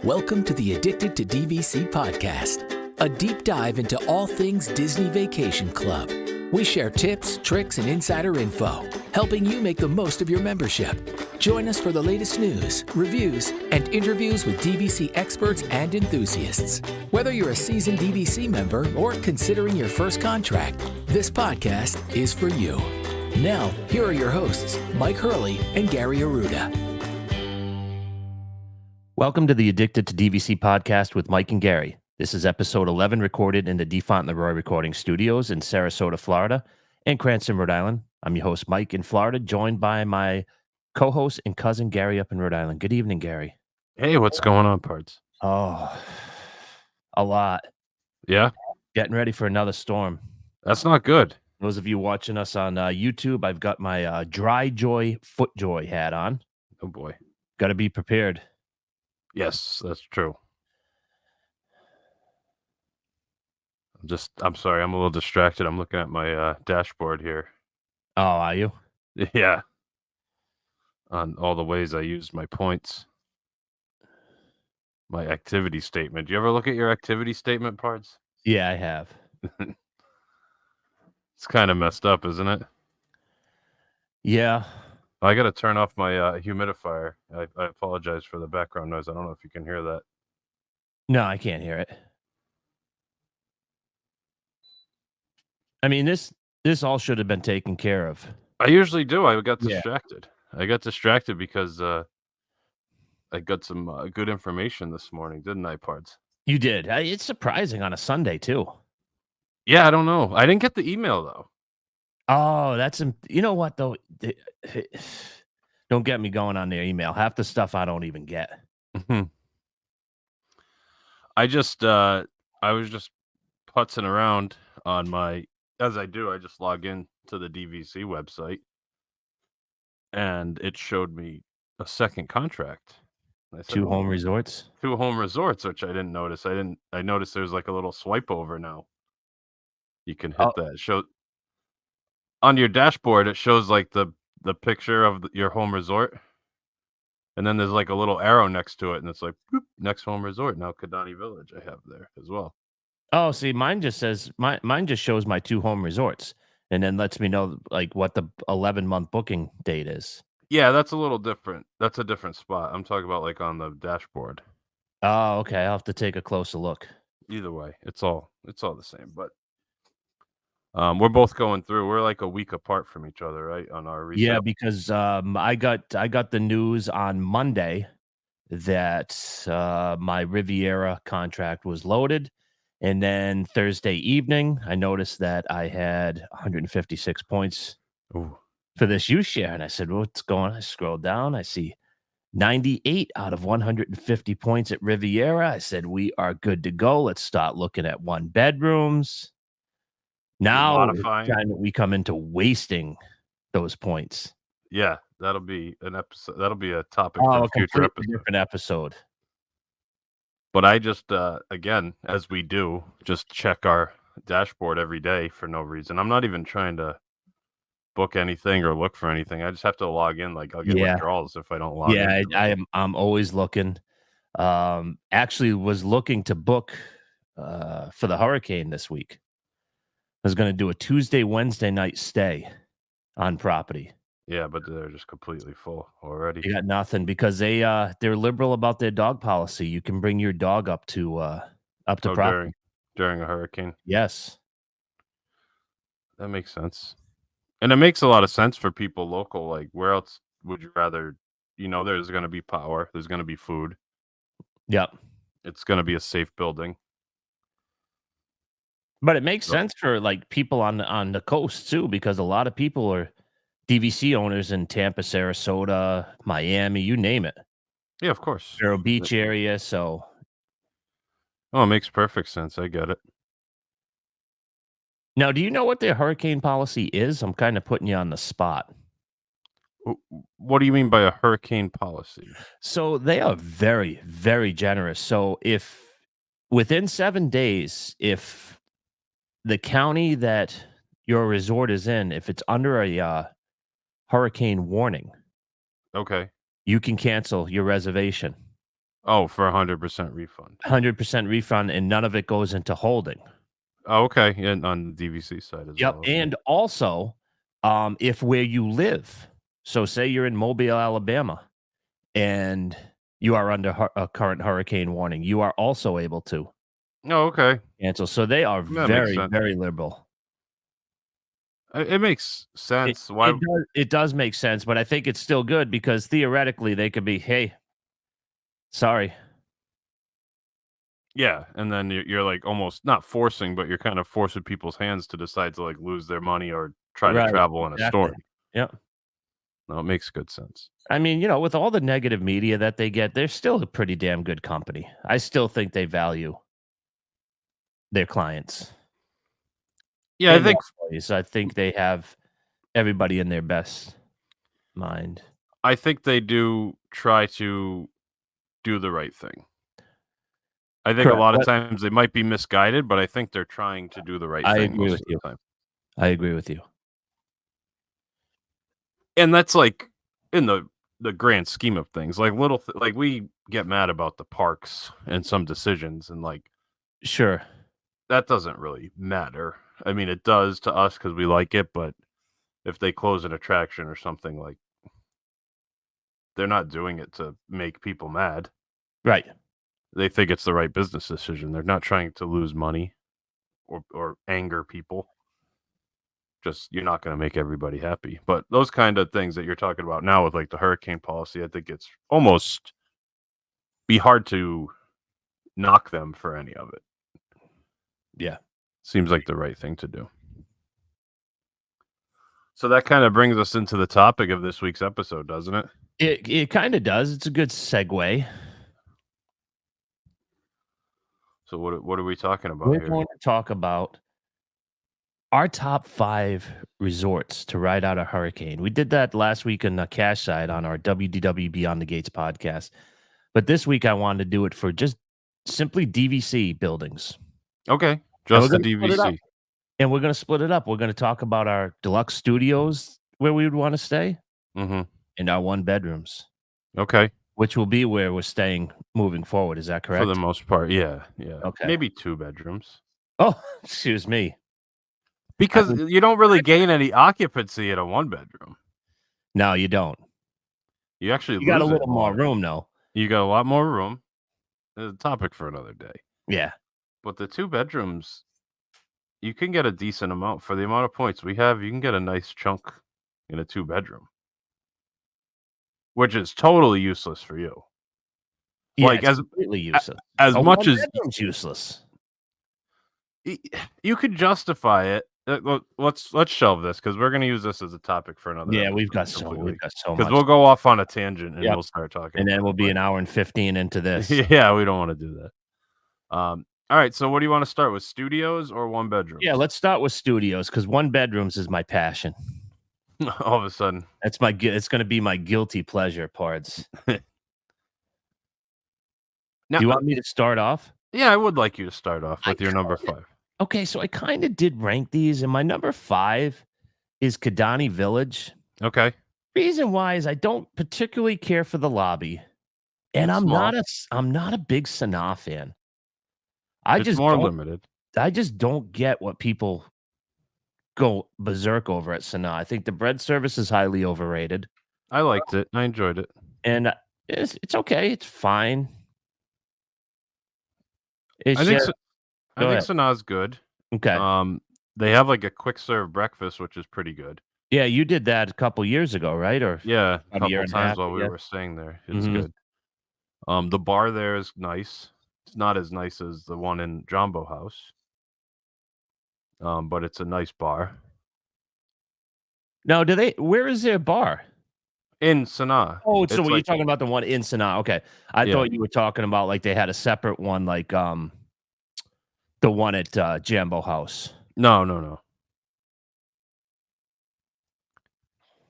Welcome to the Addicted to DVC podcast, a deep dive into all things Disney Vacation Club. We share tips, tricks, and insider info, helping you make the most of your membership. Join us for the latest news, reviews, and interviews with DVC experts and enthusiasts. Whether you're a seasoned DVC member or considering your first contract, this podcast is for you. Now, here are your hosts, Mike Hurley and Gary Arruda. Welcome to the Addicted to DVC podcast with Mike and Gary. This is episode 11, recorded in the DeFont Leroy Recording Studios in Sarasota, Florida, and Cranston, Rhode Island. I'm your host, Mike, in Florida, joined by my co-host and cousin, Gary, up in Rhode Island. Good evening, Gary. Hey, what's going on, Pards? Oh, a lot. Yeah? Getting ready for another storm. That's not good. Those of you watching us on YouTube, I've got my Dry Joy Foot Joy hat on. Oh, boy. Got to be prepared. Yes, that's true. I'm sorry, I'm a little distracted. I'm looking at my dashboard here. Oh, are you? Yeah. On all the ways I used my points. My activity statement. Do you ever look at your activity statement, Pards? Yeah, I have. It's kind of messed up, isn't it? Yeah. I got to turn off my humidifier. I apologize for the background noise. I don't know if you can hear that. No, I can't hear it. I mean, this all should have been taken care of. I usually do. I got distracted. Yeah. I got distracted because I got some good information this morning, didn't I, Pards? You did. It's surprising on a Sunday, too. Yeah, I don't know. I didn't get the email, though. Oh, you know what, though? Don't get me going on their email. Half the stuff I don't even get. I was just putzing around on as I do, I just log in to the DVC website, and it showed me a second contract. I said, Two home resorts, which I didn't notice. I noticed there's like a little swipe over now. You can hit that. Show on your dashboard, it shows like the picture of your home resort, and then there's like a little arrow next to it, and it's like boop, next home resort. Now Kidani Village I have there as well. Oh, see, mine just says mine just shows my two home resorts, and then lets me know like what the 11-month booking date is. Yeah, that's a little different. That's a different spot. I'm talking about like on the dashboard. Oh, okay. I'll have to take a closer look. Either way, it's all the same. But we're both going through. We're like a week apart from each other, right? On our research. Yeah, because I got the news on Monday that my Riviera contract was loaded. And then Thursday evening, I noticed that I had 156 points for this use share. And I said, what's going on? I scrolled down. I see 98 out of 150 points at Riviera. I said, we are good to go. Let's start looking at one bedrooms. Now we come into wasting those points. Yeah, that'll be an episode. That'll be a topic for a future episode. Different episode. But I just, again, as we do, just check our dashboard every day for no reason. I'm not even trying to book anything or look for anything. I just have to log in. Like I'll get withdrawals if I don't log in. Yeah, I'm always looking. Actually was looking to book for the hurricane this week. I was going to do a Tuesday, Wednesday night stay on property. Yeah, but they're just completely full already. You got nothing because they're liberal about their dog policy. You can bring your dog up to property during a hurricane. Yes, that makes sense, and it makes a lot of sense for people local. Like, where else would you rather? There's going to be power. There's going to be food. Yep, it's going to be a safe building. But it makes sense for like people on the coast too, because a lot of people are DVC owners in Tampa, Sarasota, Miami, you name it. Yeah, of course. Vero Beach area, so. Oh, it makes perfect sense. I get it. Now, do you know what their hurricane policy is? I'm kind of putting you on the spot. What do you mean by a hurricane policy? So they are very, very generous. So if within 7 days, if the county that your resort is in, if it's under a hurricane warning, okay, you can cancel your reservation. Oh, for 100% refund. 100% refund, and none of it goes into holding. Oh, okay. Yeah, on the DVC side as Yep, well. Okay. and also, if where you live, so say you're in Mobile, Alabama, and you are under a current hurricane warning, you are also able to Oh, okay. cancel. So they are That makes very, sense. very liberal. It makes It sense. it Why? does it does make sense, but I think it's still good because theoretically they could be, "Hey, sorry." Yeah, and then you're like almost not forcing, but you're kind of forcing people's hands to decide to like lose their money or try to Right, travel in a exactly. storm. Yep. No, it makes good sense. I mean, with all the negative media that they get, they're still a pretty damn good company. I still think they value their clients Yeah, and their employees. I think they have everybody in their best mind. I think they do try to do the right thing. I think a Correct. lot of times they might be misguided, but I think they're trying to do the right I thing agree most with of you. the time. I agree with you. And that's like in the grand scheme of things. Like like we get mad about the parks and some decisions and like Sure. that doesn't really matter. I mean, it does to us because we like it, but if they close an attraction or something, like, they're not doing it to make people mad. Right. They think it's the right business decision. They're not trying to lose money or anger people. Just you're not gonna make everybody happy. But those kind of things that you're talking about now with, like, the hurricane policy, I think it's almost be hard to knock them for any of it. Yeah. Seems like the right thing to do. So that kinda brings us into the topic of this week's episode, doesn't it? It kind of does. It's a good segue. So what are we talking about We're here? going to talk about our top 5 resorts to ride out a hurricane. We did that last week on the cash side on our WDW Beyond the Gates podcast. But this week I wanted to do it for just simply DVC buildings. Okay, And we're just the going to split it up. DVC. And we're going to split it up. We're going to talk about our deluxe studios where we would want to stay Mhm. and our one bedrooms, Okay. which will be where we're staying moving forward. Is that For the correct? most part, yeah, yeah. Okay. Maybe 2 bedrooms. Oh, excuse me. I Because mean, you don't really gain any occupancy at a 1 bedroom. no, you don't. You actually You got a lose it little more more. room though. You got a lot more room. It's a topic for another day. Yeah. But the 2 bedrooms, you can get a decent amount for the amount of points we have, you can get a nice chunk in a 2 bedroom, which is totally useless for you. Yeah, Like, it's completely useless. as A much one as bedroom's useless. y you could justify it. Well, let's shelve this because 'cause we're gonna use this as a topic for another Yeah, episode we've completely. got so Because 'cause much. we'll go off on a tangent and Yep. we'll start talking And then about we'll it, be but an hour and 15 into this. yeah, we don't wanna do that. Alright, so what do you wanna start with, studios or 1 Yeah, bedrooms? let's start with studios because one bedrooms is my passion. All of a sudden. That's it's gonna be my guilty pleasure parts. Now, Do you want me to start off? yeah, I would like you to start off I with your number kinda 5. Okay, so I kinda did rank these, and my number 5 is Kidani Village. Okay. Reason why is I don't particularly care for the lobby, and It's small. I'm not a big Sanaa fan. I It's just more don't limited. I just don't get what people go berserk over at Sanaa. I think the bread service is highly overrated, I liked it. I enjoyed it. and, it's okay, it's fine. It's I think just S I Go think ahead. Sanaa's good. Okay. They have, like, a quick serve breakfast, which is pretty good. Yeah, you did that a couple years ago, right? Or Yeah, a about a year couple and a times half, while I we guess? were staying there. It's Mhm. good. The bar there is nice. It's not as nice as the one in Jumbo House, but it's a nice bar. Now, where is their bar? In Sanaa, Oh, so it's were you like talking about the one in Sanaa? Okay. I yeah. thought you were talking about, like, they had a separate one, like, the one at, Jambo House. No, no, no.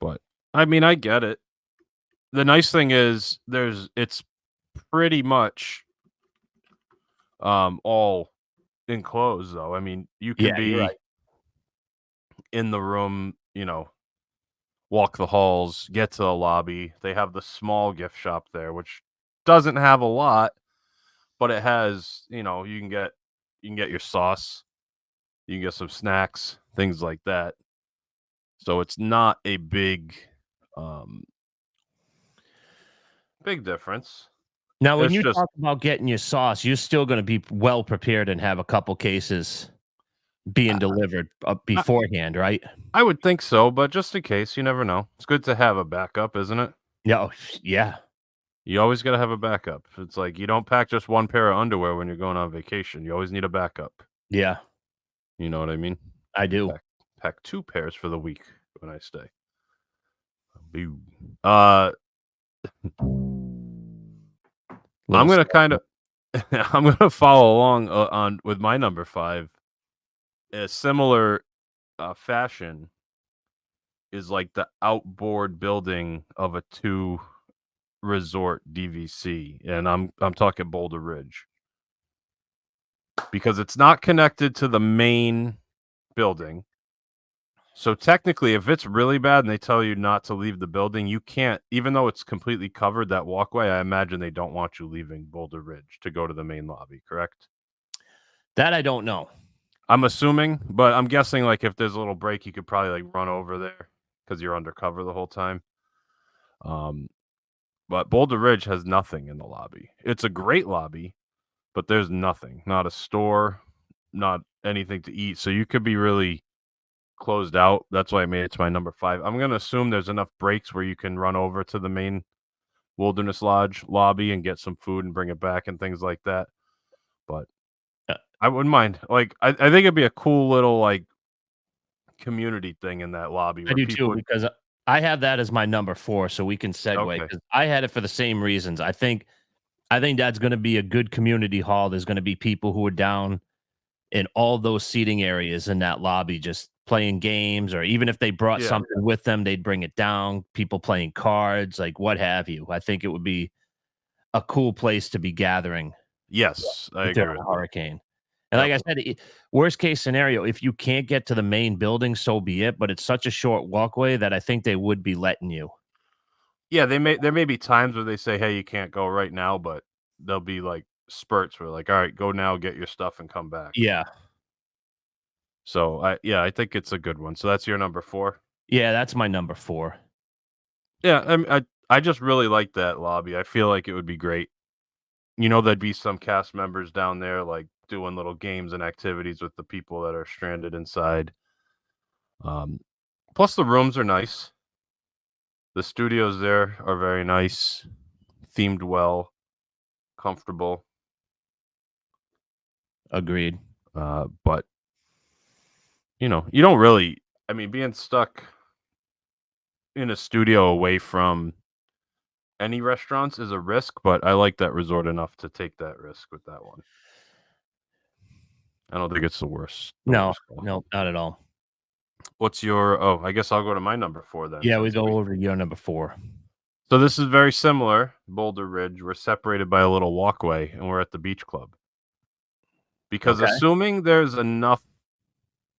But, I mean, I get it. The nice thing is it's pretty much, all enclosed, though. I mean, you can Yeah, you're be right. in the room, walk the halls, get to the lobby. They have the small gift shop there, which doesn't have a lot, but it has, you can get your sauce, you can get some snacks, things like that. So it's not a um, big difference. Now, when It's you just talk about getting your sauce, you're still going to be well prepared and have a couple cases being delivered I, beforehand, right? I would think so, but just in case, you never know. It's good to have a backup, isn't it? Yeah, yeah, You always got to have a backup. It's like you don't pack just one pair of underwear when you're going on vacation. You always need a backup. yeah. You know what I mean? I do. Pack 2 pairs for the week when I stay. Boo. Uh, I'm Little gonna kind stuff. of I'm gonna follow along on with my number 5. A similar fashion is like the outboard building of a 2 resort DVC, and I'm talking Boulder Ridge because it's not connected to the main building. So technically, if it's really bad and they tell you not to leave the building, you can't, even though it's completely covered that walkway. I imagine they don't want you leaving Boulder Ridge to go to the main lobby, correct? That I don't know. I'm assuming, but I'm guessing like if there's a little break, you could probably like run over there because you're undercover the whole time. Um, but Boulder Ridge has nothing in the lobby. It's a great lobby, but there's nothing, not a store, not anything to eat. So you could be really closed out. That's why I made it to my number 5. I'm going to assume there's enough breaks where you can run over to the main Wilderness Lodge lobby and get some food and bring it back and things like that. But I wouldn't mind. Like, I think it'd be a cool little like community thing in that lobby I where do too, people would. because I have that as my number 4, so we can segue Okay. because I had it for the same reasons. I think that's going to be a good community hall. There's going to be people who are down in all those seating areas in that lobby, just playing games, or even if they brought Yeah. something with them, they'd bring it down. People playing cards, like what have you. I think it would be a cool place to be gathering Yes, I agree during with a that. hurricane. And like I said, worst case scenario, if you can't get to the main building, so be it. But it's such a short walkway that I think they would be letting you. Yeah, there may be times where they say, "Hey, you can't go right now," but there'll be like spurts where like, "All right, go now, get your stuff and come back." Yeah. So I think it's a good one. So that's your number 4. Yeah, that's my number 4. Yeah, I just really like that lobby. I feel like it would be great. There'd be some cast members down there like doing little games and activities with the people that are stranded inside. Um, Plus the rooms are nice. The studios there are very nice, themed well, comfortable. Agreed. But you don't really. I mean, being stuck in a studio away from any restaurants is a risk, but I like that resort enough to take that risk with that one. I don't think it's the worst. No, Call. no, not at all. What's your? Oh, I guess I'll go to my number 4 then. Yeah, we go over your number 4. So this is very similar. Boulder Ridge. We're separated by a little walkway, and we're at the beach club. Because Okay. assuming there's enough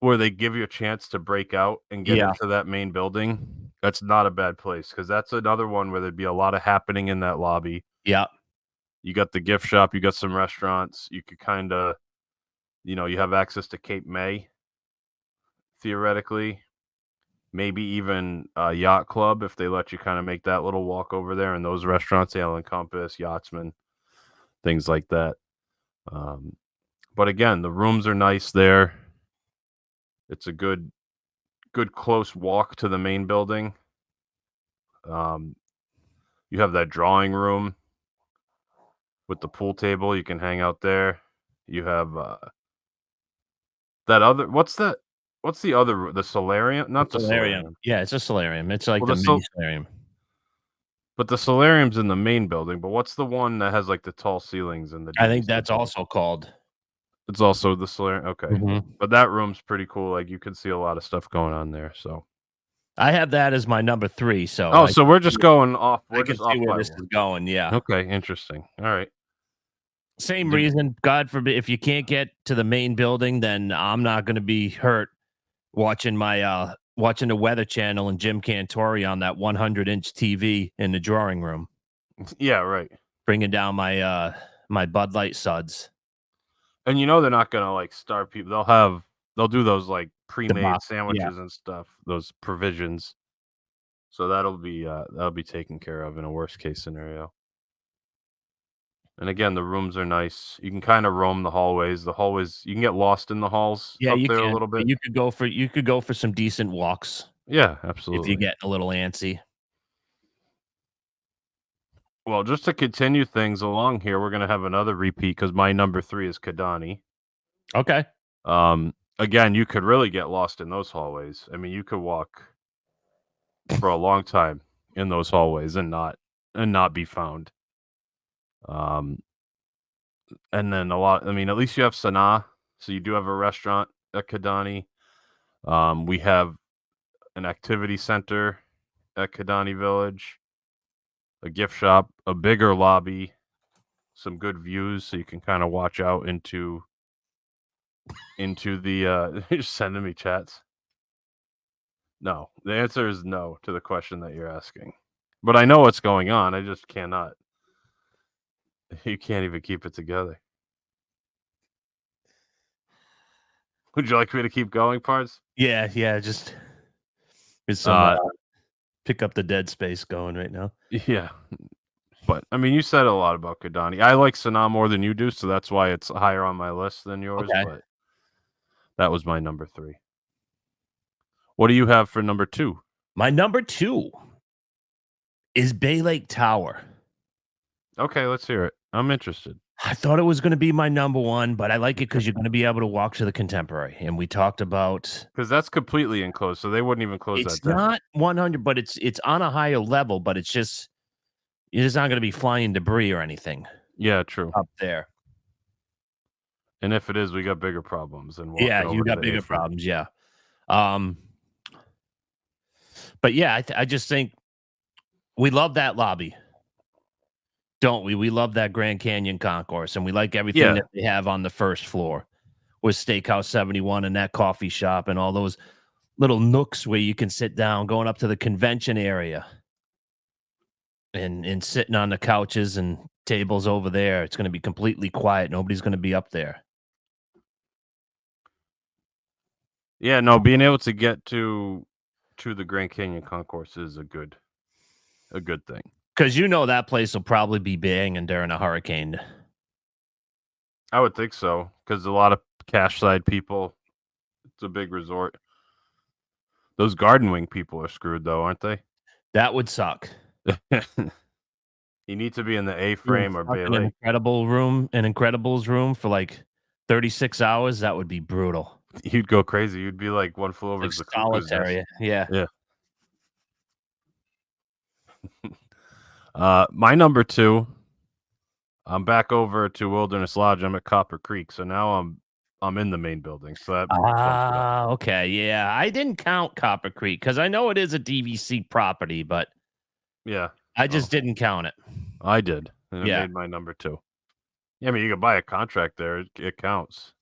where they give you a chance to break out and get Yeah. into that main building, that's not a bad place. Because that's another one where there'd be a lot of happening in that lobby. Yeah. You got the gift shop. You got some restaurants. You could kind of, you have access to Cape May, theoretically. Maybe even a yacht club if they let you kind of make that little walk over there. And those restaurants, Ale and Compass, Yachtsman, things like that. But again, the rooms are nice there. It's a good close walk to the main building. You have that drawing room with the pool table. You can hang out there. You have that other. What's that? What's the other? The solarium? Not the Solarium. solarium. Yeah, it's a solarium. It's like Well, the mini solarium. but the solarium's in the main building. But what's the one that has like the tall ceilings and the I think DVC that's building? also called. It's also the solarium. Okay, Mhm. but that room's pretty cool. Like you can see a lot of stuff going on there. So. I have that as my number 3, so Oh, so we're just going off. I We're can just see off where by this one. is going, yeah. Okay, interesting. All right. Same Did reason, God forbid, if you can't get to the main building, then I'm not gonna be hurt watching the Weather Channel and Jim Cantori on that 100-inch TV in the drawing room. Yeah, right. bringing down my my Bud Light suds. And they're not gonna like starve people. They'll do those like The pre-made box, yeah. sandwiches and stuff, those provisions. So that'll be taken care of in a worst case scenario. And again, the rooms are nice. You can kind of roam the hallways. The hallways you can get lost in the halls Yeah, up you there a can. little bit. You could go for some decent walks Yeah, if you absolutely. get a little antsy. Well, just to continue things along here, we're gonna have another repeat because my number 3 is Kidani. Okay. Again, you could really get lost in those hallways. I mean, you could walk for a long time in those hallways and not be found. Um, and then I mean, at least you have Sanaa, so you do have a restaurant at Kidani. We have an activity center at Kidani Village, a gift shop, a bigger lobby, some good views so you can kind of watch out into the you're sending me chats. No, the answer is no to the question that you're asking. But I know what's going on. I just cannot. You can't even keep it together. Would you like me to keep going, Parts? Yeah, yeah, just there's some Uh, pick up the dead space going right now. yeah. But I mean, you said a lot about Kidani. I like Sanaa more than you do, so that's why it's higher on my list than yours. Okay. But that was my number 3. What do you have for number 2? My number 2 is Bay Lake Tower. Okay, let's hear it. I'm interested. I thought it was gonna be my number 1, but I like it because you're gonna be able to walk to the Contemporary, and we talked about Because that's completely enclosed, so they wouldn't even close it's that down. not 100, but it's on a higher level, but it's just you're just not gonna be flying debris or anything Yeah, true. up there. And if it is, we got bigger problems than Yeah, walking you over to got the bigger A-frame. problems, yeah. Um, but yeah, I just think we love that lobby, don't we? We love that Grand Canyon concourse, and we like everything Yeah. that they have on the first floor with Steakhouse 71 and that coffee shop and all those little nooks where you can sit down, going up to the convention area and sitting on the couches and tables over there. It's going to be completely quiet. Nobody's going to be up there. Yeah, no, being able to get to the Grand Canyon concourse is a good thing. Because that place will probably be banging during a hurricane. I would think so, because a lot of cash side people, it's a big resort. Those Garden Wing people are screwed though, aren't they? That would suck. You need to be in the Being A-frame or stuck Bay in an Lake. Incredibles room for like 36 hours. That would be brutal. You'd go crazy. You'd be like One Flew Over Like the Cuckoo's Nest. solitary. Yeah. Yeah. My number 2, I'm back over to Wilderness Lodge. I'm at Copper Creek, so now I'm in the main building. So that bumps it up. Okay. Yeah. I didn't count Copper Creek because I know it is a DVC property, but Yeah, I just didn't count it. I did, and it Yeah. made my number 2. Yeah, I mean, you could buy a contract there. It counts.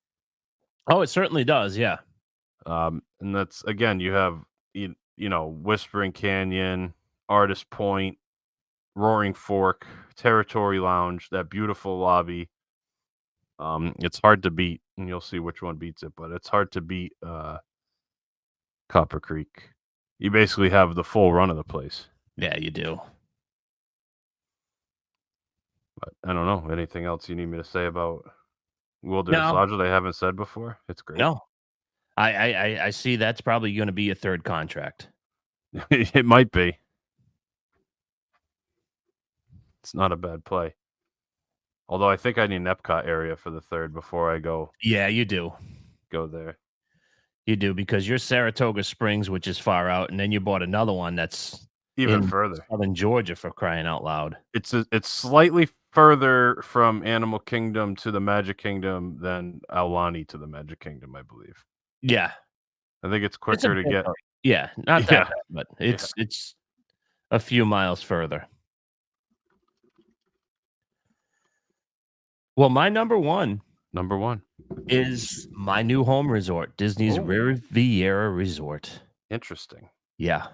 Oh, it certainly does. Yeah. And that's again, you have Whispering Canyon, Artist Point, Roaring Fork, Territory Lounge, that beautiful lobby. It's hard to beat, and you'll see which one beats it, but it's hard to beat Copper Creek. You basically have the full run of the place. Yeah, you do. But I don't know. Anything else you need me to say about Wilderness No. Lodge that I haven't said before? It's great. No. I see that's probably going to be a third contract. It might be. It's not a bad play. Although I think I need an Epcot area for the third before I go Yeah, you do. there. You do because you're Saratoga Springs, which is far out, and then you bought another one that's Even in further. southern Georgia for crying out loud. It's slightly further from Animal Kingdom to the Magic Kingdom than Aulani to the Magic Kingdom, I believe. Yeah. I think it's It's a quicker to bit get. far. Yeah, not that Yeah. bad, but it's a few miles further. Well, my number 1 is my new home resort, Disney's Oh. Riviera Resort. Interesting. Yeah.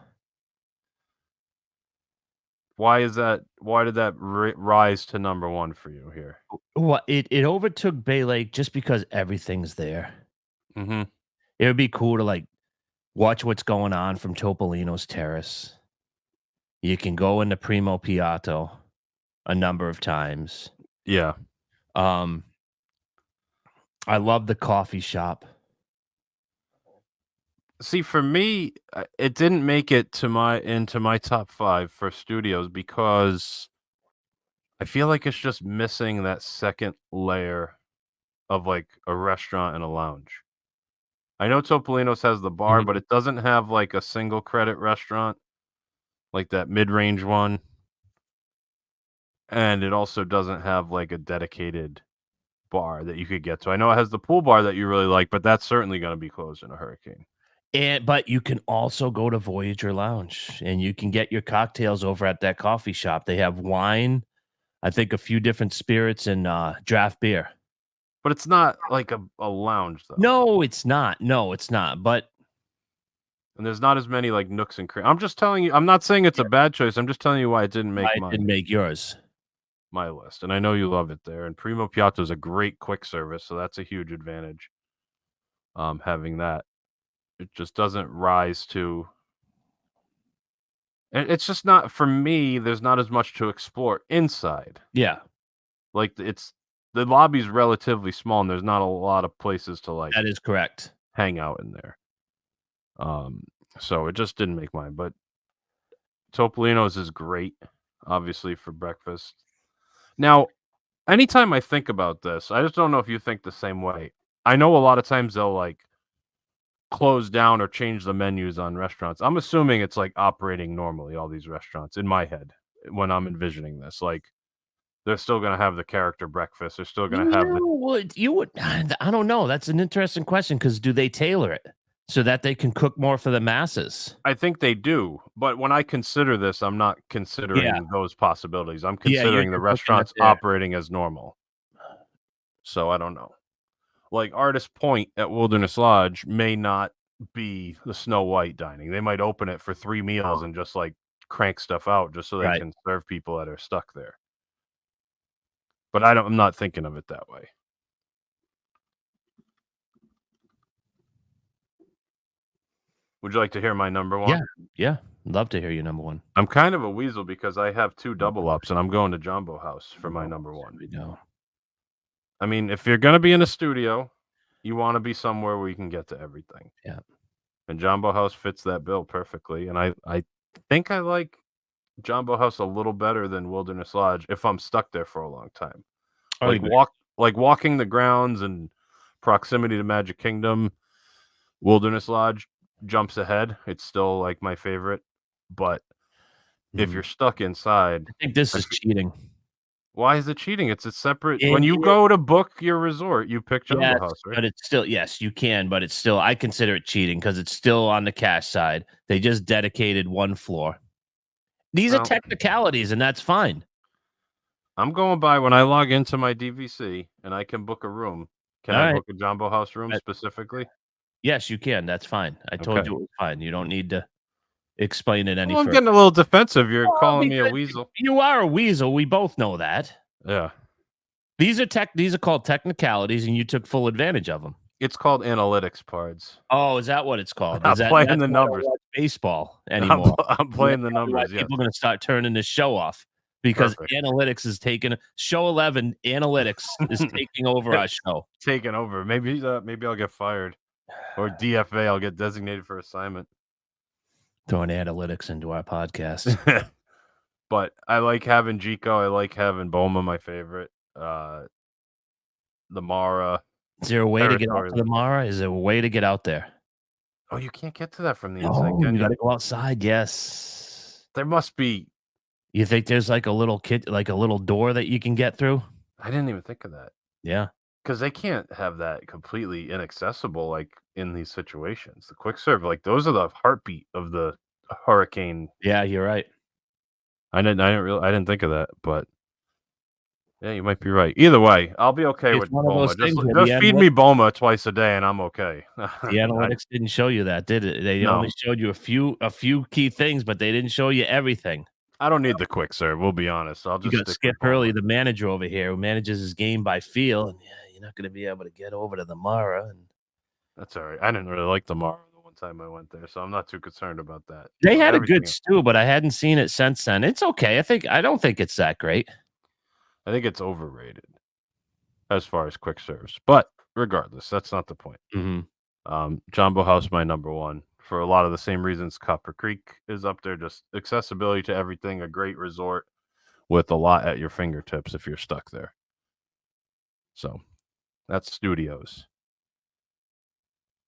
Why is that? Why did that rise to number one for you here? Well, it overtook Bay Lake just because everything's there. Mm-hmm. It would be cool to, like, watch what's going on from Topolino's Terrace. You can go into Primo Piatto a number of times. Yeah. Um, I love the coffee shop. See, for me, it didn't make it to into my top 5 for studios because I feel like it's just missing that second layer of, like, a restaurant and a lounge. I know Topolino's has the bar, but Mhm. it doesn't have, like, a single credit restaurant, like that mid-range one, and it also doesn't have, like, a dedicated bar that you could get to. I know it has the pool bar that you really like, but that's certainly gonna be closed in a hurricane. But you can also go to Voyager Lounge, and you can get your cocktails over at that coffee shop. They have wine, I think a few different spirits, and, draft beer. But it's not like a lounge, though, No, it's not. No, it's not, but and there's not as many, like, nooks and I'm just telling you, I'm not saying it's a bad choice, I'm just telling you why it didn't make I didn't make yours. my list, and I know you love it there, and Primo Piatto is a great quick service, so that's a huge advantage, having that. It just doesn't rise to it's just not for me, there's not as much to explore inside. Yeah, Like, it's the lobby's relatively small, and there's not a lot of places to, like, that is correct. hang out in there. Um, so it just didn't make mine, but Topolino's is great, obviously, for breakfast. Now, anytime I think about this, I just don't know if you think the same way. I know a lot of times they'll, like, close down or change the menus on restaurants. I'm assuming it's, like, operating normally, all these restaurants, in my head, when I'm envisioning this, like, they're still gonna have the character breakfast, they're still gonna have the You would I don't know, that's an interesting question. Because do they tailor it so that they can cook more for the masses? I think they do, but when I consider this, I'm not Yeah, considering those possibilities. I'm yeah, you're considering the just looking at restaurants their operating as normal. So I don't know. Like Artist Point at Wilderness Lodge may not be the Snow White dining. They might open it for 3 meals and just, like, crank stuff out just so they right. can serve people that are stuck there. But I'm not thinking of it that way. Would you like to hear my number Yeah, 1? yeah, love to hear your number 1. I'm kind of a weasel because I have 2 double ups, and I'm going to Jumbo House for my number 1. We know. I mean, if you're gonna be in a studio, you wanna be somewhere where you can get to everything, Yeah. and Jumbo House fits that bill perfectly, and I think I like Jumbo House a little better than Wilderness Lodge if I'm stuck there for a long time. I agree. Walking the grounds and proximity to Magic Kingdom, Wilderness Lodge jumps ahead. It's still, like, my favorite, but if Mhm. you're stuck inside, I think this I is fe cheating. why is it cheating? It's a separate when And you it go to book your resort, you pick Jumbo Yes, House, right? but it's still yes, you can, but it's still I consider it cheating because it's still on the cash side. They just dedicated 1 floor. These are Well, technicalities, and that's fine. I'm going by when I log into my DVC and I can book a room. Can I Alright. book a Jumbo House room Uh, specifically? yes, you can, that's fine. I told Okay. you it was fine. You don't need to explain it any Well, I'm further. getting a little defensive. You're Well, calling me a because weasel. you are a weasel, we both know that. Yeah. These are called technicalities, and you took full advantage of them. It's called analytics, parts. Oh, is that what it's called? I'm Is playing that's the why I don't numbers. watch baseball anymore. I'm And that's playing the probably why numbers. Yes. people are gonna start turning this show off because Perfect. analytics is taking show 11, analytics is taking over our show. Taking over. Maybe I'll get fired or DFA. I'll get designated for assignment. Throwing analytics into our podcast. But I like having Jico. I like having Boma, my favorite. The Mara Is there a way to get out territory. to the Mara? Is there a way to get out there? Oh, you can't get to that from the inside, No, can you you? gotta go outside, yes. There must be. You think there's like a little like a little door that you can get through? I didn't even think of that. Yeah. Because they can't have that completely inaccessible, like, in these situations. The quick serve, like, those are the heartbeat of the hurricane. Yeah, you're right. I didn't think of that, but yeah, you might be right. Either way, I'll be okay It's with one of Boma. those things where Just feed me Boma twice a day, and I'm okay. the analytics didn't show you that, did it? They No. only showed you a few key things, but they didn't show you everything. I don't need the quick serve. We'll be honest. I'll You just got stick Skip with Hurley, bowling. the manager over here, who manages his game by feel, and you're not going to be able to get over to the Mara. And That's all right. I didn't really like the Mara the one time I went there, so I'm not too concerned about that. they But had a good everything, stew, but I hadn't seen it since then. It's okay. I don't think it's that great. I think it's overrated as far as quick serves. But regardless, that's not the point. Mm-hmm. Jumbo House, my number one, for a lot of the same reasons Copper Creek is up there. Just accessibility to everything, a great resort with a lot at your fingertips if you're stuck there. So that's studios.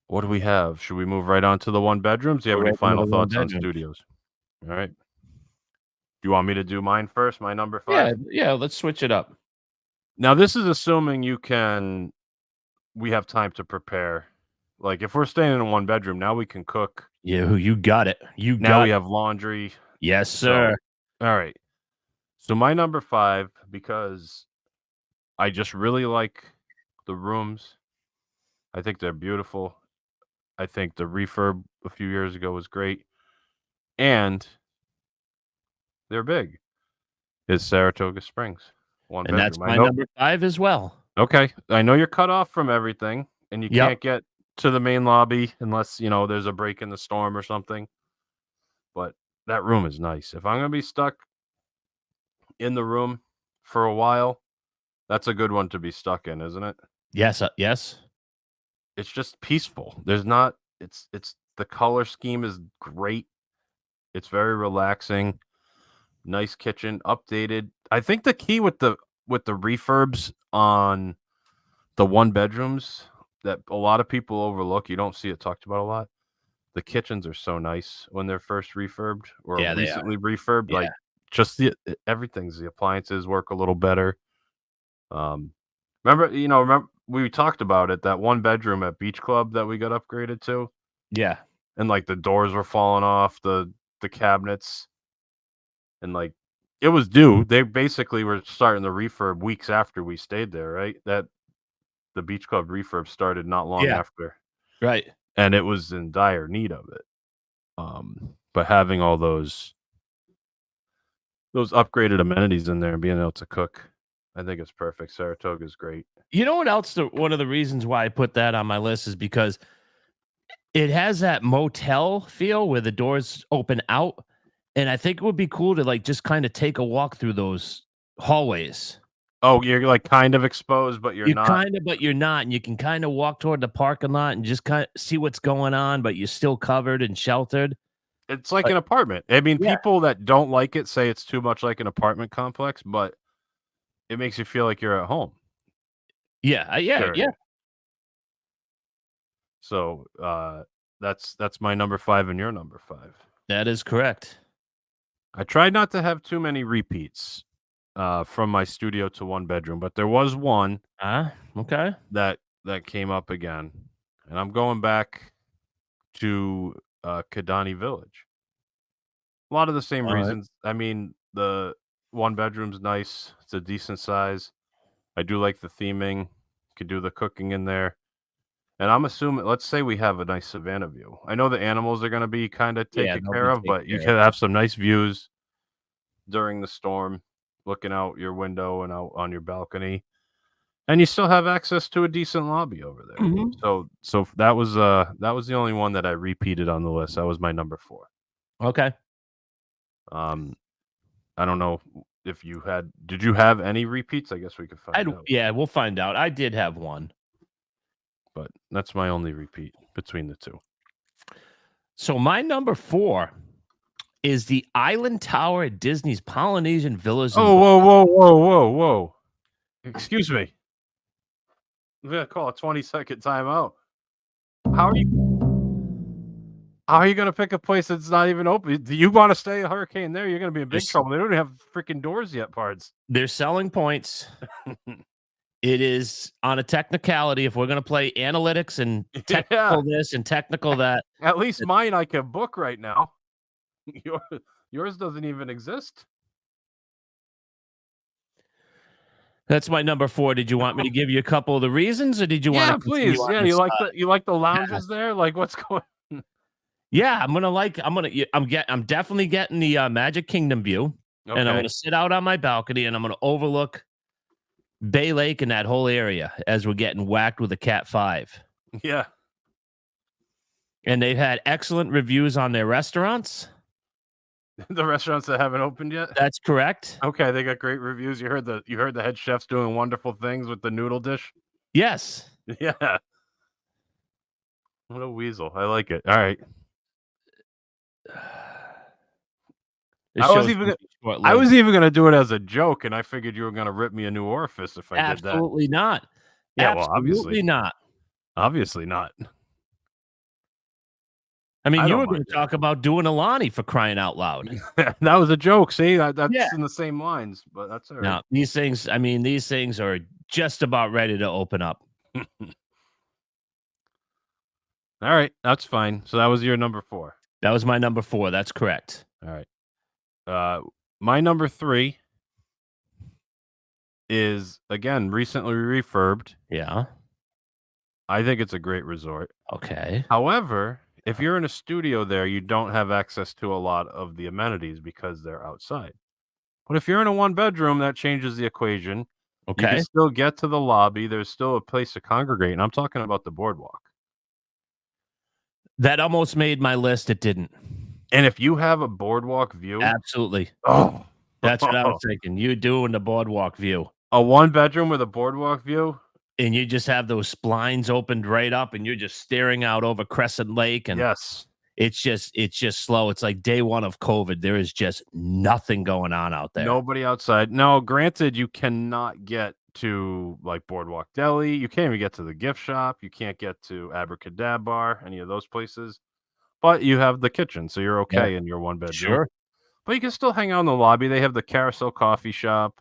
What do we have? Should we move right on to the one bedrooms? Do you have Go any right into final the one thoughts on bedroom. studios? All right. Do you want me to do mine first? My number 5? Yeah. Let's switch it up. Now, this is assuming we have time to prepare. Like, if we're staying in a one bedroom, now we can cook. You got it. Now we have laundry. Yes, So, sir. all right. So my number 5, because I just really like the rooms. I think they're beautiful. I think the refurb a few years ago was great. And they're big. Is Saratoga Springs. One And that's bedroom. my number 5 as well. Okay. I know you're cut off from everything and you Yep. can't get to the main lobby unless, there's a break in the storm or something. But that room is nice. If I'm going to be stuck in the room for a while, that's a good one to be stuck in, isn't it? Yes. Yes. It's just peaceful. It's the color scheme is great. It's very relaxing. Nice kitchen, updated. I think the key with the refurbs on the one bedrooms that a lot of people overlook, you don't see it talked about a lot. The kitchens are so nice when they're first refurbed or Yeah, they are. recently refurbed. Yeah. Like just the appliances work a little better. Remember we talked about it, that one bedroom at Beach Club that we got upgraded to, Yeah. and like the doors were falling off the cabinets, and like it was due. They basically were starting the refurb weeks after we stayed there, right? That the Beach Club refurb started not long Yeah. after, Right. and it was in dire need of it. But having all those upgraded amenities in there and being able to cook, I think it's perfect. Saratoga is great. You know what else? One of the reasons why I put that on my list is because it has that motel feel where the doors open out. And I think it would be cool to like just kind of take a walk through those hallways. Oh, you're like kind of exposed, but you're not. But you're not. And you can kind of walk toward the parking lot and just kind of see what's going on, but you're still covered and sheltered. It's like But an apartment. I mean, yeah. people that don't like it say it's too much like an apartment complex, but it makes you feel like you're at home. Yeah. Sure. Yeah. So that's my number 5 and your number 5. That is correct. I tried not to have too many repeats from my studio to one bedroom, but there was one Okay. that came up again, and I'm going back to Kidani Village. A lot of the same All right. reasons. I mean, the one bedroom's nice. It's a decent size. I do like the theming. Could do the cooking in there. And I'm assuming, let's say we have a nice Savannah view. I know the animals are going to be kind of Yeah, taken they'll care be of, taken but you care can of. have some nice views during the storm, looking out your window and out on your balcony. And you still have access to a decent lobby over there. Mhm. So that was the only one that I repeated on the list. That was my number 4. Okay. I don't know if did you have any repeats? I guess we could find out. Yeah, we'll find out. I did have one. But that's my only repeat between the two. So my number 4 is the Island Tower at Disney's Polynesian Villas. Whoa. Excuse me. I'm going to call a 20-second timeout. How are you going to pick a place that's not even open? Do you want to stay at Hurricane there? You're going to be in big trouble. They don't even have freaking doors yet, Pards. They're selling points. It is on a technicality. If we're going to play analytics and technical this and technical that. At least mine I can book right now. Yours doesn't even exist. That's my number 4. Did you want me to give you a couple of the reasons, or did you want to please. Yeah, you like the lounges there? Like what's going on? Yeah, I'm definitely getting the Magic Kingdom view. and I'm Okay. gonna sit out on my balcony, and I'm gonna overlook Bay Lake and that whole area as we're getting whacked with a Cat 5. Yeah. And they've had excellent reviews on their restaurants. The restaurants that haven't opened yet? That's correct. Okay, they got great reviews. You heard the head chef's doing wonderful things with the noodle dish? Yes. Yeah. What a weasel. I like it. All right. This I was show's even gonna go be I short-lived. was even gonna do it as a joke, and I figured you were gonna rip me a new orifice if I did that. Absolutely not. Yeah, well, Absolutely not. obviously not. I mean, I you don't were gonna mind talk about doing Alani for crying out loud. it. That was a joke. See, Yeah. that's in the same lines, but that's all right. Now, these things, I mean, these things are just about ready to open up. All right, that's fine. So that was your number 4. That was my number 4. That's correct. All right. My number 3 is, again, recently refurbed. Yeah. I think it's a great resort. Okay. However, if you're in a studio there, you don't have access to a lot of the amenities because they're outside. But if you're in a 1-bedroom, that changes the equation. You can Okay. still get to the lobby. There's still a place to congregate, and I'm talking about the boardwalk. That almost made my list. It didn't. And if you have a boardwalk view, Absolutely. oh, That's what I was thinking. You doing the boardwalk view. a 1-bedroom with a boardwalk view, And you just have those blinds opened right up, and you're just staring out over Crescent Lake, and yes. it's just slow. It's like day 1 of COVID. There is just nothing going on out there. Nobody outside. Now, granted, you cannot get to like Boardwalk Deli. You can't even get to the gift shop. You can't get to Abracadabra, any of those places. But you have the kitchen, so you're Yeah. okay in your 1-bedroom. Sure. But you can still hang out in the lobby. They have the Carousel Coffee Shop.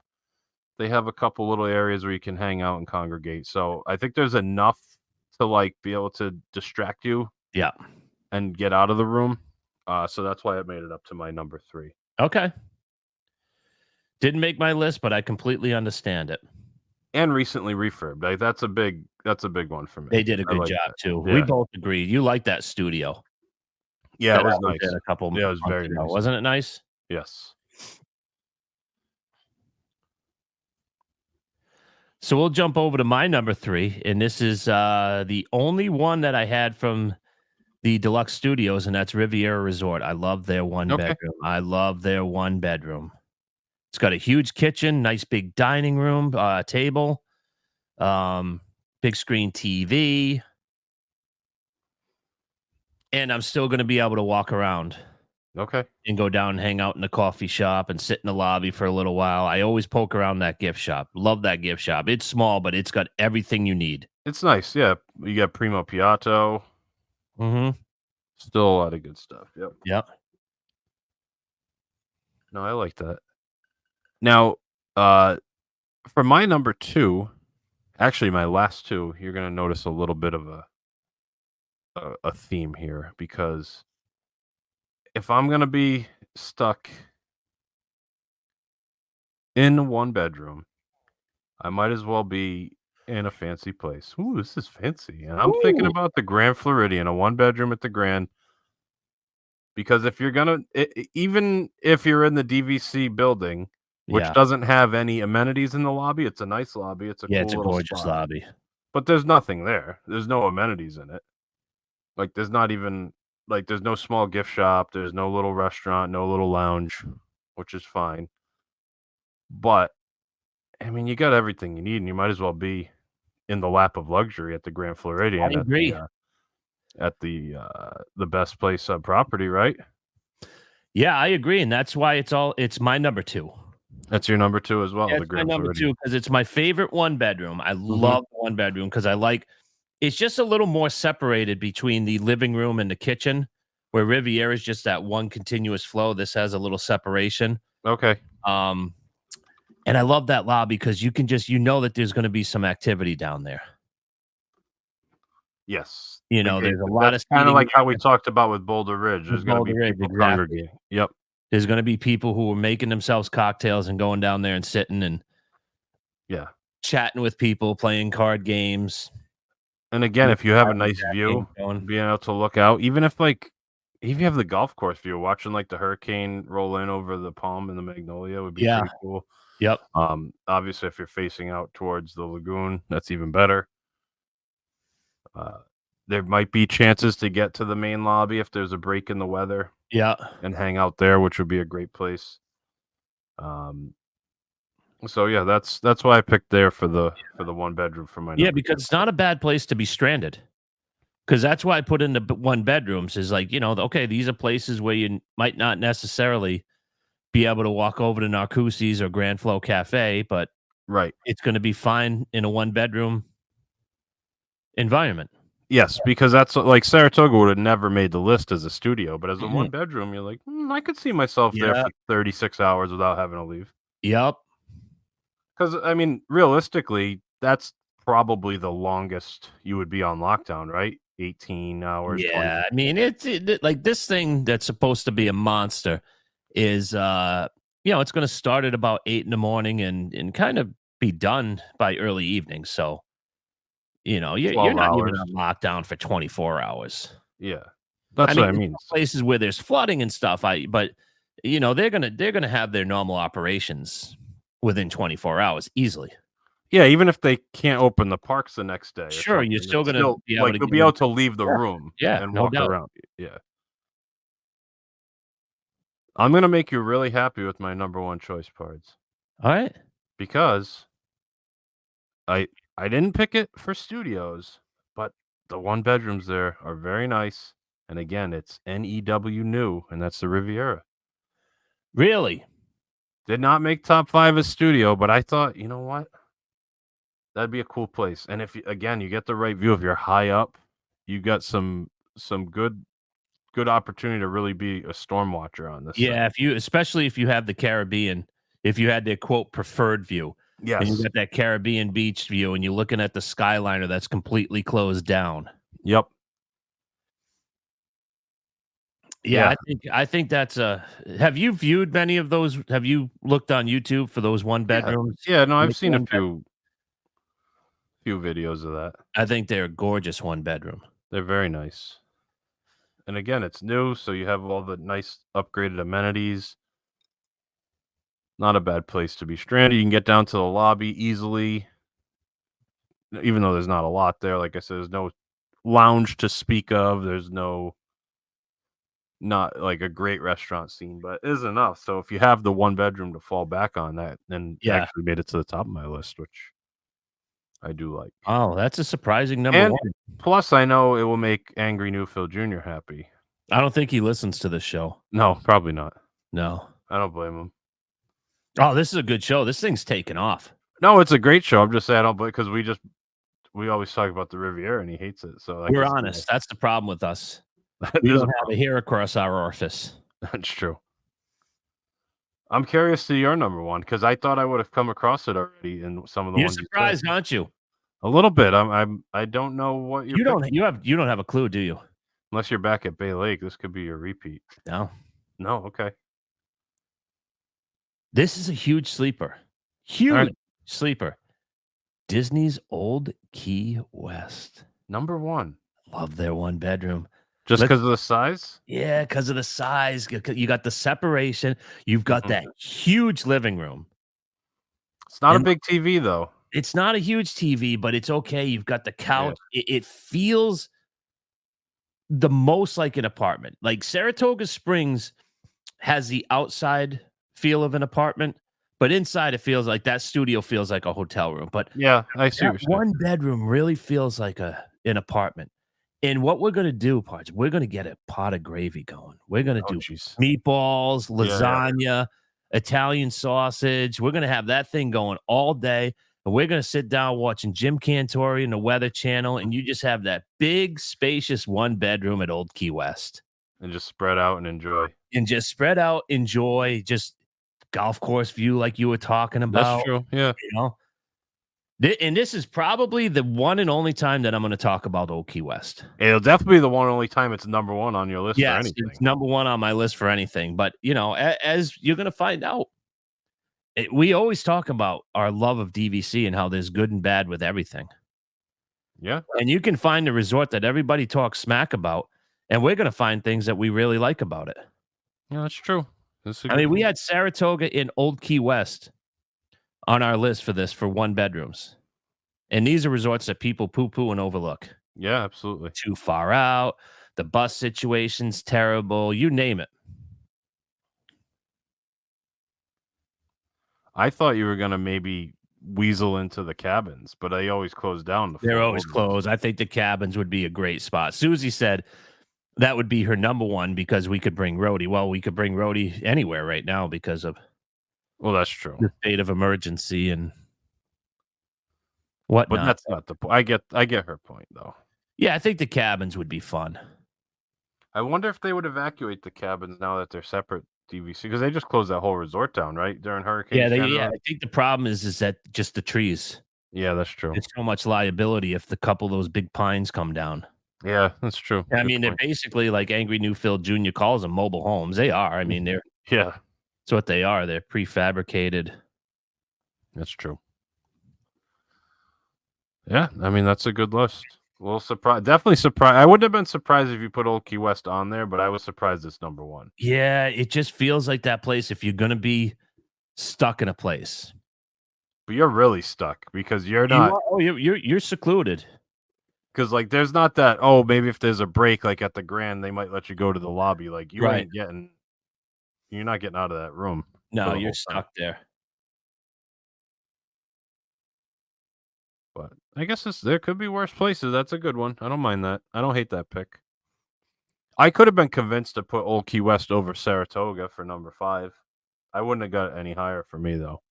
They have a couple little areas where you can hang out and congregate. So I think there's enough to like be able to distract you Yeah. and get out of the room. So that's why it made it up to my number 3. Okay. Didn't make my list, but I completely understand it. And recently refurbed. Like, that's a big one for me. They did a I good like job that. too. Yeah. We both agreed. You like that studio. Yeah, that it was I was nice. in a couple Yeah, it was months very ago. nice. Wasn't it nice? Yes. So we'll jump over to my number 3, and this is the only one that I had from the Deluxe Studios, and that's Riviera Resort. I love their 1-bedroom. I love their 1-bedroom. It's got a huge kitchen, nice big dining room, table, big screen TV, and I'm still going to be able to walk around Okay. and go down and hang out in the coffee shop and sit in the lobby for a little while. I always poke around that gift shop. Love that gift shop. It's small, but it's got everything you need. It's nice. Yeah. You got Primo Piatto. Mm-hmm. Still a lot of good stuff. Yep. Yep. No, I like that. Now, for my number 2, actually my last 2, you're gonna notice a little bit of a theme here, because if I'm gonna be stuck in a 1-bedroom, I might as well be in a fancy place. Ooh, this is fancy. And I'm thinking Ooh. about the Grand Floridian, a 1-bedroom at the Grand. Because if you're gonna, even if you're in the DVC building, which Yeah. doesn't have any amenities in the lobby, it's a nice lobby. It's a Yeah, cool it's a little gorgeous spot. lobby. But there's nothing there. There's no amenities in it. Like, there's not even like there's no small gift shop. There's no little restaurant, no little lounge, which is fine. But I mean, you got everything you need, and you might as well be in the lap of luxury at the Grand Floridian I agree. at the best place on property, right? Yeah, I agree, and that's why it's my number 2. That's your number 2 as well, Yeah, the it's my Grand number 2 Floridian. because it's my favorite 1-bedroom. I love 1-bedroom because I like it's just a little more separated between the living room and the kitchen, where Riviera is just that one continuous flow. This has a little separation. Okay. And I love that lobby because you can just that there's going to be some activity down there. Yes. There's a lot of That's kind of seating like how we areas. talked about with Boulder Ridge. There's With going to be Boulder Ridge, people exactly. congregating. Yep. There's going to be people who are making themselves cocktails and going down there and sitting and Yeah. chatting with people, playing card games. And again, if you have a Card nice view, going. being able to look out, even if like if you have the golf course view, watching like the hurricane roll in over the palm and the magnolia would be Yeah. pretty cool. Yep. Obviously, if you're facing out towards the lagoon, that's even better. There might be chances to get to the main lobby if there's a break in the weather Yeah. and hang out there, which would be a great place. So yeah, that's why I picked there for the 1 bedroom for my Yeah, number because 2. it's not a bad place to be stranded. Because that's why I put in the 1 bedrooms is like, okay, these are places where you might not necessarily be able to walk over to Narcoossee's or Grand Flow Cafe, but Right. it's gonna be fine in a 1 bedroom environment. Yes, because that's like Saratoga would have never made the list as a studio, but as a 1 Mhm. bedroom, you're like, I could see myself there Yeah. for 36 hours without having to leave. Yep. Because I mean, realistically, that's probably the longest you would be on lockdown, right? 18 hours, 20. Yeah, I mean, like this thing that's supposed to be a monster is, it's going to start at about 8 in the morning and kind of be done by early evening. So, you're 12 not even hours. on lockdown for 24 hours. Yeah. I That's mean, what I there's mean. some places where there's flooding and stuff. But they're gonna have their normal operations within 24 hours easily. Yeah, even if they can't open the parks the next day or Sure, you're something, still it's gonna still be able like to you'll get be in. able to leave the Yeah, room yeah, and no walk doubt. around. Yeah. I'm gonna make you really happy with my number 1 choice, Pards, All right. because I I didn't pick it for studios, but the 1 bedrooms there are very nice, and again, it's NEW new, and that's the Riviera. Really? Did not make top 5 as studio, but I thought, you know what? That'd be a cool place, and if you again, you get the right view, if you're high up, you got some good opportunity to really be a storm watcher on this thing. Yeah, especially if you have the Caribbean, if you had their quote preferred view and you Yes. got that Caribbean beach view and you're looking at the Skyliner that's completely closed down. Yep. Yeah, Yeah. I think that's a have you viewed many of those? Have you looked on YouTube for those 1 Yeah. bedrooms? Yeah, no, I've Like seen a 1 bed few videos of that. I think they're a gorgeous 1 bedroom. They're very nice. And again, it's new, so you have all the nice upgraded amenities. Not a bad place to be stranded. You can get down to the lobby easily, even though there's not a lot there. Like I said, there's no lounge to speak of. There's not like a great restaurant scene, but it is enough. So if you have the 1 bedroom to fall back on, that then Yeah. actually made it to the top of my list, which I do like. Oh, that's a surprising number And 1. plus, I know it will make Angry Newfield Jr. happy. I don't think he listens to this show. No, probably not. No. I don't blame him. Oh, this is a good show. This thing's taken off. No, it's a great show. I'm just saying I don't because we always talk about the Riviera and he hates it. So I We're guess honest. That's the problem with us. that We is don't a have a hair across our orifice. That's true. I'm curious to your number 1 because I thought I would have come across it already in some of the You're ones you said. surprised, aren't you? A little bit. I don't know what you're picking. You don't have a clue, do you? Unless you're back at Bay Lake, this could be your repeat. No. No, okay. This is a huge sleeper. All Huge right. sleeper. Disney's Old Key West. Number 1. Love their 1 bedroom. Just Let's because of the size? Yeah, because of the size. You got the separation. You've got Mhm. that huge living room. It's not a And big TV though. it's not a huge TV, but it's okay. You've got the couch. It feels the most like an apartment. Like Saratoga Springs has the outside feel of an apartment, but inside it feels like that studio feels like a hotel room. But Yeah, I see that what you're saying. 1 bedroom really feels like an apartment. And what we're gonna do, Parch, we're gonna get a pot of gravy going. We're gonna Oh, do jeez. meatballs, Yeah, yeah. lasagna, Italian sausage. We're gonna have that thing going all day. And we're gonna sit down watching Jim Cantori and the Weather Channel, and you just have that big, spacious 1 bedroom at Old Key West. And just spread out and enjoy. And just spread out, enjoy, just golf course view like you were talking That's about, true, yeah. you know? And this is probably the one and only time that I'm gonna talk about Old Key West. It'll definitely be the one and only time it's number 1 on your list for Yes, anything. it's number 1 on my list for anything, but, as you're gonna find out, we always talk about our love of DVC and how there's good and bad with everything. Yeah. And you can find a resort that everybody talks smack about, and we're going to find things that we really like about it. Yeah, that's true. I mean, we had Saratoga in Old Key West on our list for this for one bedrooms. And these are resorts that people poo-poo and overlook. Yeah, absolutely. Too far out. The bus situation's terrible. You name it. I thought you were gonna maybe weasel into the cabins, but they always close down. They're always closed. I think the cabins would be a great spot. Susie said that would be her number one because we could bring Rhodey. Well, we could bring Rhodey anywhere right now because of Well, that's true. the state of emergency and whatnot. But that's not the point. I get her point though. Yeah, I think the cabins would be fun. I wonder if they would evacuate the cabins now that they're separate DVC because they just closed that whole resort down, right? During Hurricane. Yeah, I think the problem is that just the trees. Yeah, that's true. It's so much liability if the couple of those big pines come down. Yeah, that's true. I Good mean, they're point. basically like Angry Newfield Jr. calls them mobile homes. They are. I mean, that's Yeah, what they are. They're prefabricated. that's true. Yeah, I mean that's a good list. Well, definitely surprised. I wouldn't have been surprised if you put Old Key West on there, but I was surprised it's number one. Yeah, it just feels like that place if you're going to be stuck in a place. But you're really stuck because you're not. You're secluded. Because like there's not that. Oh, maybe if there's a break, like at the Grand, they might let you go to the lobby. Like you Right. ain't getting. You're not getting out of that room. No, for the you're whole time. stuck there. But I guess there could be worse places. That's a good one. I don't mind that. I don't hate that pick. I could have been convinced to put Old Key West over Saratoga for number 5. I wouldn't have got any higher for me though.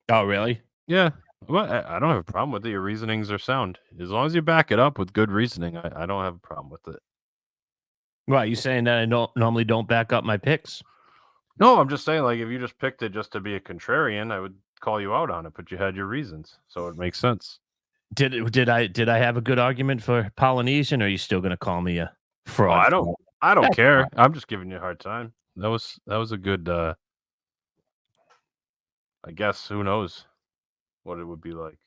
Oh, really? Yeah. Well, I don't have a problem with it. Your reasonings are sound. As long as you back it up with good reasoning, I don't have a problem with it. Right. You saying that I normally don't back up my picks? No, I'm just saying, like, if you just picked it just to be a contrarian, I would call you out on it, but you had your reasons, so it makes sense. Did I have a good argument for Polynesian, or are you still going to call me a fraud? I don't That's care. fine. I'm just giving you a hard time. That was a good. I guess who knows what it would be like.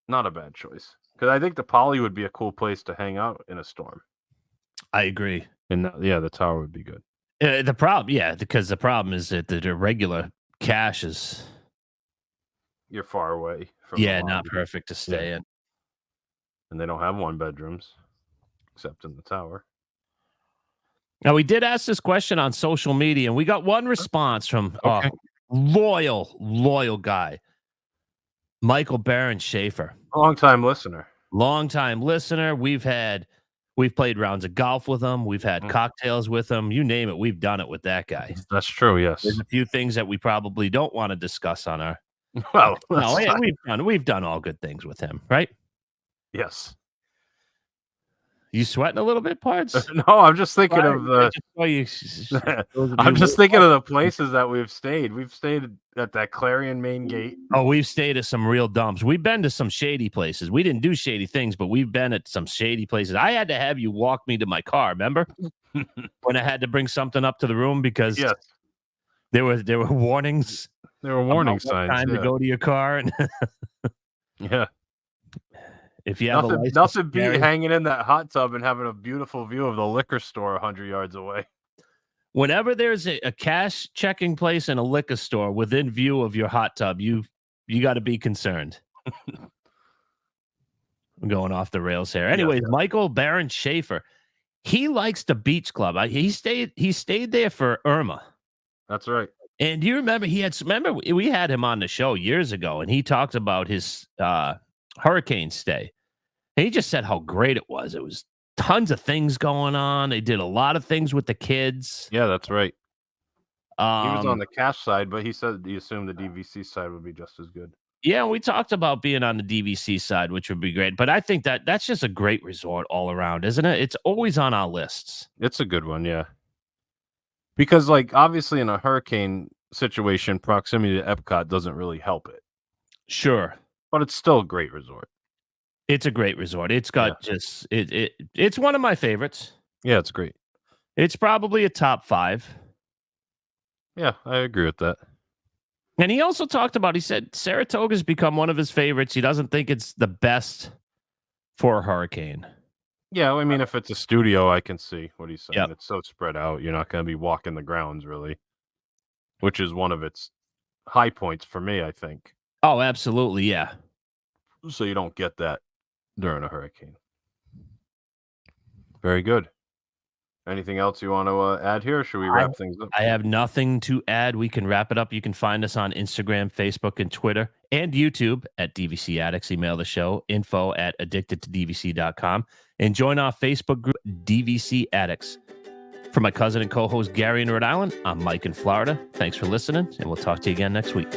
Not a bad choice because I think the Poly would be a cool place to hang out in a storm. I agree. And the tower would be good. The problem, because the problem is that the regular cash is You're far away from the not lobby, perfect to stay in. and they don't have 1 bedrooms except in the tower. Now, we did ask this question on social media, and we got one response from loyal guy, Michael Barron Schaefer. Long-time listener. We've played rounds of golf with him. We've had cocktails with him. You name it, we've done it with that guy. That's true, yes. There's a few things that we probably don't want to discuss on our. Well, No, we've done all good things with him, right? yes. You sweating a little bit, Parts? No, I'm just thinking of the. I'm just thinking of the places that we've stayed. We've stayed at that Clarion main gate. Oh, we've stayed at some real dumps. We've been to some shady places. We didn't do shady things, but we've been at some shady places. I had to have you walk me to my car. Remember when I had to bring something up to the room because there were warnings. There were warning signs. Time to go to your car and yeah. If you have nothing beat hanging in that hot tub and having a beautiful view of the liquor store 100 yards away. Whenever there's a cash checking place and a liquor store within view of your hot tub, you got to be concerned. I'm going off the rails here. Anyways, Michael Barron Schaefer, he likes the beach club. He stayed there for Irma. That's right. And do you remember we had him on the show years ago, and he talked about his hurricane stay. And he just said how great it was. It was tons of things going on. They did a lot of things with the kids. Yeah, that's right. He was on the cash side, but he said he assumed the DVC side would be just as good. Yeah, we talked about being on the DVC side, which would be great. But I think that's just a great resort all around, isn't it? It's always on our lists. It's a good one, yeah. Because, like, obviously in a hurricane situation, proximity to Epcot doesn't really help it. Sure. But it's still a great resort. It's a great resort. It's got it's one of my favorites. Yeah, it's great. It's probably a top 5. Yeah, I agree with that. And he also talked about, he said Saratoga's become one of his favorites. He doesn't think it's the best for a hurricane. Yeah, I mean, if it's a studio, I can see what he's saying. Yep. It's so spread out, you're not gonna be walking the grounds really, which is one of its high points for me, I think. Oh, absolutely, yeah. So you don't get that during a hurricane. Very good. Anything else you want to add here, or should we wrap things up? I have nothing to add. We can wrap it up. You can find us on Instagram, Facebook, and Twitter, and YouTube at DVC Addicts. Email the show, info@addictedtodvc.com, and join our Facebook group, DVC Addicts. For my cousin and co-host Gary in Rhode Island, I'm Mike in Florida. Thanks for listening, and we'll talk to you again next week.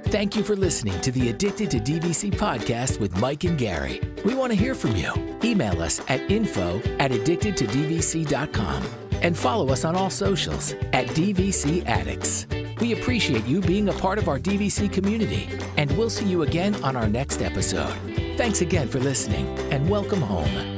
Thank you for listening to the Addicted to DVC podcast with Mike and Gary. We want to hear from you. Email us at info@addictedtodvc.com and follow us on all socials at DVC Addicts. We appreciate you being a part of our DVC community, and we'll see you again on our next episode. Thanks again for listening, and welcome home.